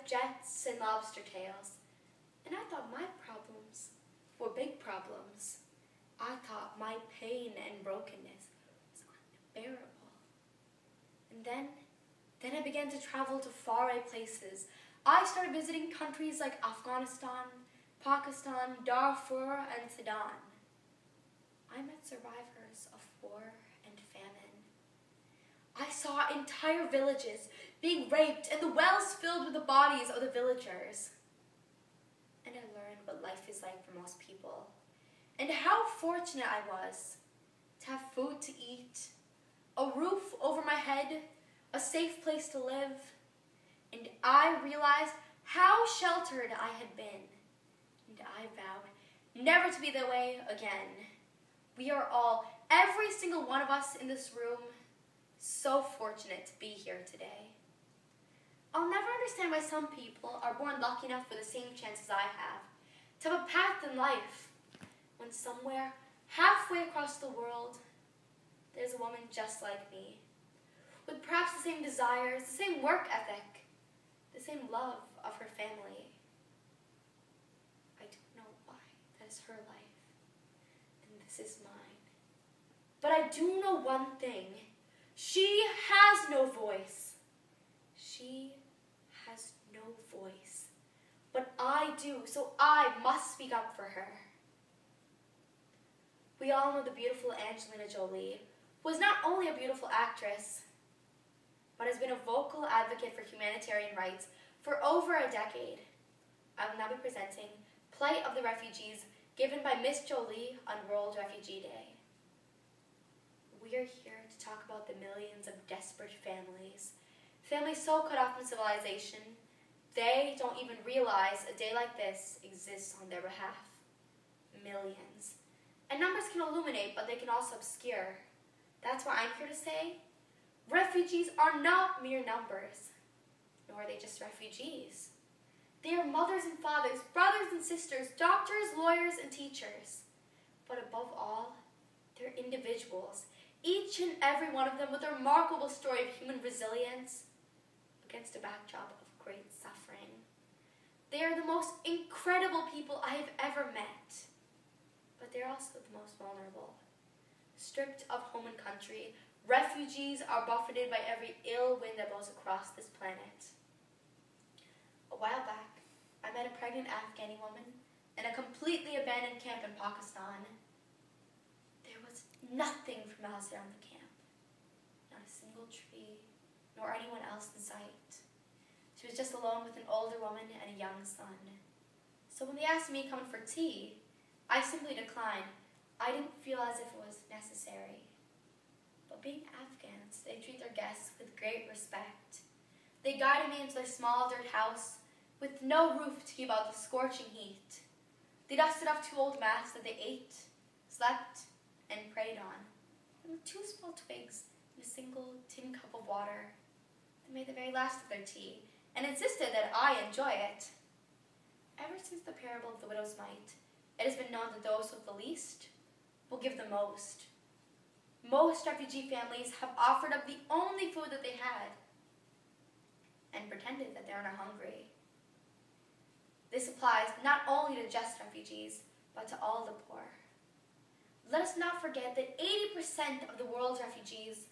jets and lobster tails. And I thought my problems were big problems. I thought my pain and brokenness was unbearable. And then I began to travel to faraway places. I started visiting countries like Afghanistan, Pakistan, Darfur, and Sudan. I met survivors of war and famine. I saw entire villages being raped and the wells filled with the bodies of the villagers. And I learned what life is like for most people, and how fortunate I was to have food to eat, a roof over my head, a safe place to live, and I realized how sheltered I had been, and I vowed never to be that way again. We are all, every single one of us in this room, so fortunate to be here today. I'll never understand why some people are born lucky enough for the same chances I have, to have a path in life, when somewhere, halfway across the world, there's a woman just like me, with perhaps the same desires, the same work ethic, the same love of her family. I don't know why that is her life, and this is mine. But I do know one thing. She has no voice. She has no voice. But I do, so I must speak up for her. We all know the beautiful Angelina Jolie, who is not only a beautiful actress, but has been a vocal advocate for humanitarian rights for over a decade. I will now be presenting Plight of the Refugees, given by Miss Jolie on World Refugee Day. We are here to talk about the millions of desperate families so cut off from civilization, they don't even realize a day like this exists on their behalf. Millions. And numbers can illuminate, but they can also obscure. That's why I'm here to say, refugees are not mere numbers, nor are they just refugees. They are mothers and fathers, brothers and sisters, doctors, lawyers, and teachers. But above all, they're individuals, each and every one of them with a remarkable story of human resilience against a backdrop of great suffering. They are the most incredible people I have ever met, but they're also the most vulnerable. Stripped of home and country, refugees are buffeted by every ill wind that blows across this planet. A while back, I met a pregnant Afghani woman in a completely abandoned camp in Pakistan. There was nothing for miles around the camp. Not a single tree, nor anyone else in sight. She was just alone with an older woman and a young son. So when they asked me to come in for tea, I simply declined. I didn't feel as if it was necessary. But being Afghans, they treat their guests with great respect. They guided me into their small dirt house with no roof to keep out the scorching heat. They dusted off 2 old mats that they ate, slept, and prayed on, and with 2 small twigs and a single tin cup of water. They made the very last of their tea and insisted that I enjoy it. Ever since the parable of the widow's mite, it has been known that those with the least will give the most. Most refugee families have offered up the only food that they had and pretended that they are not hungry. This applies not only to just refugees, but to all the poor. Let us not forget that 80% of the world's refugees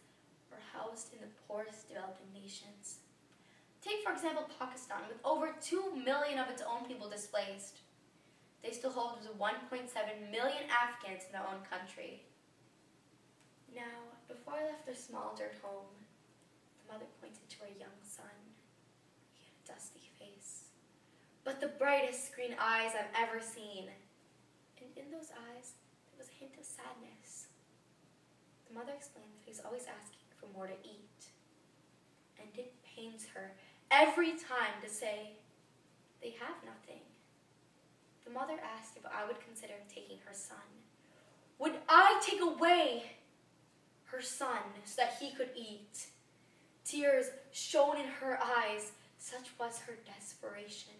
are housed in the poorest developing nations. Take, for example, Pakistan, with over 2 million of its own people displaced. They still hold 1.7 million Afghans in their own country. Now, before I left their small dirt home, the mother pointed to her young son. He had a dusty face, but the brightest green eyes I've ever seen. And in those eyes, there was a hint of sadness. The mother explained that he's always asking for more to eat. And it pains her every time to say, they have nothing. The mother asked if I would consider taking her son. Would I take away her son so that he could eat? Tears shone in her eyes. Such was her desperation.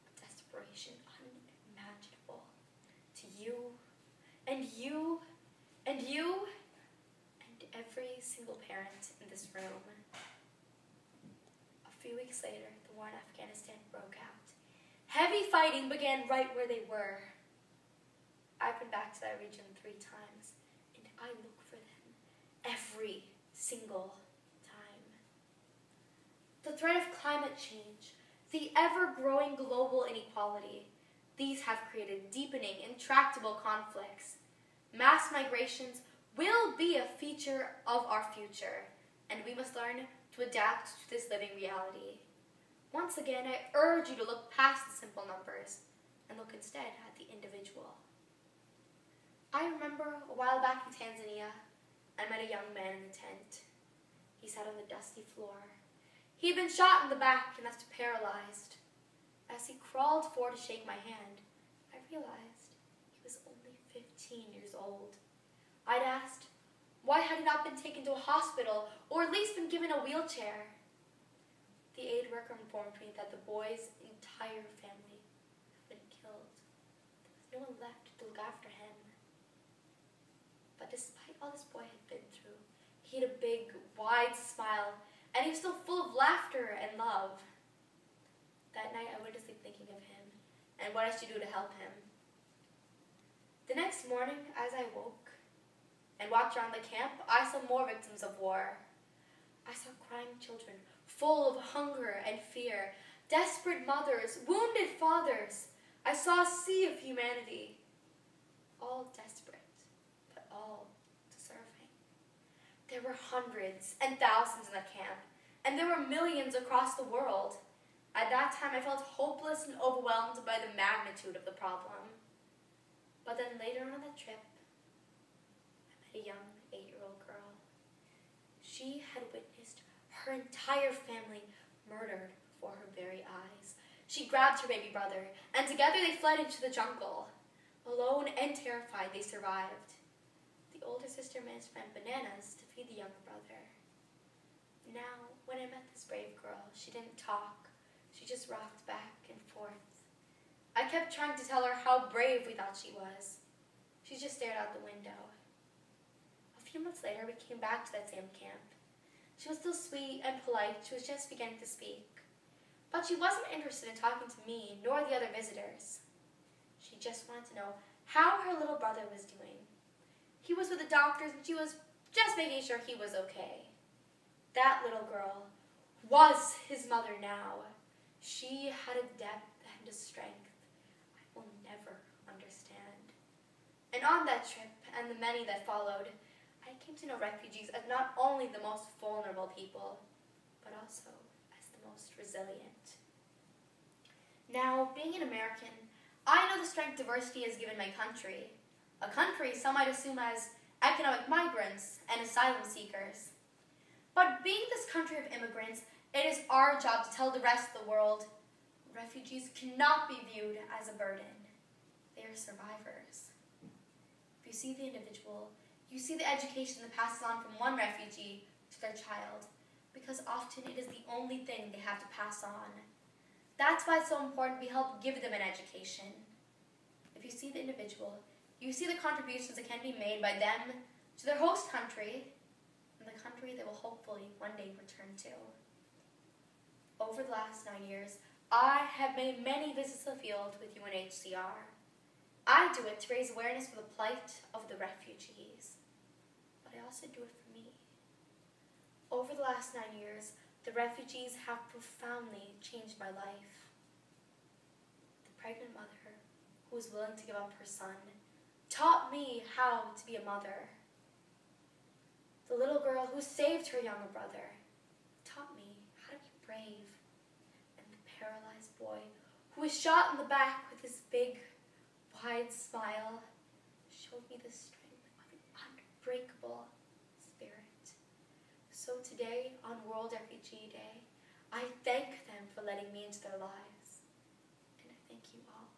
A desperation unimaginable. To you, and you, and you, and every single parent in this room. A A few weeks later, the war in Afghanistan broke out. Heavy fighting began right where they were. I've been back to that region 3 times, and I look for them every single time. The threat of climate change, the ever-growing global inequality, these have created deepening, intractable conflicts. Mass migrations will be a feature of our future, and we must learn to adapt to this living reality. Once again, I urge you to look past the simple numbers and look instead at the individual. I remember a while back in Tanzania, I met a young man in the tent. He sat on the dusty floor. He had been shot in the back and left paralyzed. As he crawled forward to shake my hand, I realized he was only 15 years old. I'd asked, why had he not been taken to a hospital or at least been given a wheelchair? The aid worker informed me that the boy's entire family had been killed. There was no one left to look after him. But despite all this boy had been through, he had a big, wide smile, and he was still full of laughter and love. That night, I went to sleep thinking of him and what I should do to help him. The next morning, as I woke and walked around the camp, I saw more victims of war. I saw crying children, full of hunger and fear, desperate mothers, wounded fathers. I saw a sea of humanity, all desperate, but all deserving. There were hundreds and thousands in the camp, and there were millions across the world. At that time, I felt hopeless and overwhelmed by the magnitude of the problem. But then later on that trip, I met a young 8-year-old girl. She had witnessed her entire family murdered before her very eyes. She grabbed her baby brother, and together they fled into the jungle. Alone and terrified, they survived. The older sister managed to find bananas to feed the younger brother. Now, when I met this brave girl, she didn't talk. She just rocked back and forth. I kept trying to tell her how brave we thought she was. She just stared out the window. A few months later, we came back to that same camp. She was still sweet and polite. She was just beginning to speak. But she wasn't interested in talking to me nor the other visitors. She just wanted to know how her little brother was doing. He was with the doctors, and she was just making sure he was okay. That little girl was his mother now. She had a depth and a strength I will never understand. And on that trip, and the many that followed, I came to know refugees as not only the most vulnerable people, but also as the most resilient. Now, being an American, I know the strength diversity has given my country. A country some might assume as economic migrants and asylum seekers. But being this country of immigrants, it is our job to tell the rest of the world refugees cannot be viewed as a burden. They are survivors. If you see the individual, you see the education that passes on from one refugee to their child, because often it is the only thing they have to pass on. That's why it's so important we help give them an education. If you see the individual, you see the contributions that can be made by them to their host country and the country they will hopefully one day return to. Over the last 9 years, I have made many visits to the field with UNHCR. I do it to raise awareness for the plight of the refugees, but I also do it for me. Over the last 9 years, the refugees have profoundly changed my life. The pregnant mother who was willing to give up her son taught me how to be a mother. The little girl who saved her younger brother taught me how to be brave. And the paralyzed boy who was shot in the back with his big, wide smile showed me the strength of an unbreakable spirit. So today, on World Refugee Day, I thank them for letting me into their lives. And I thank you all.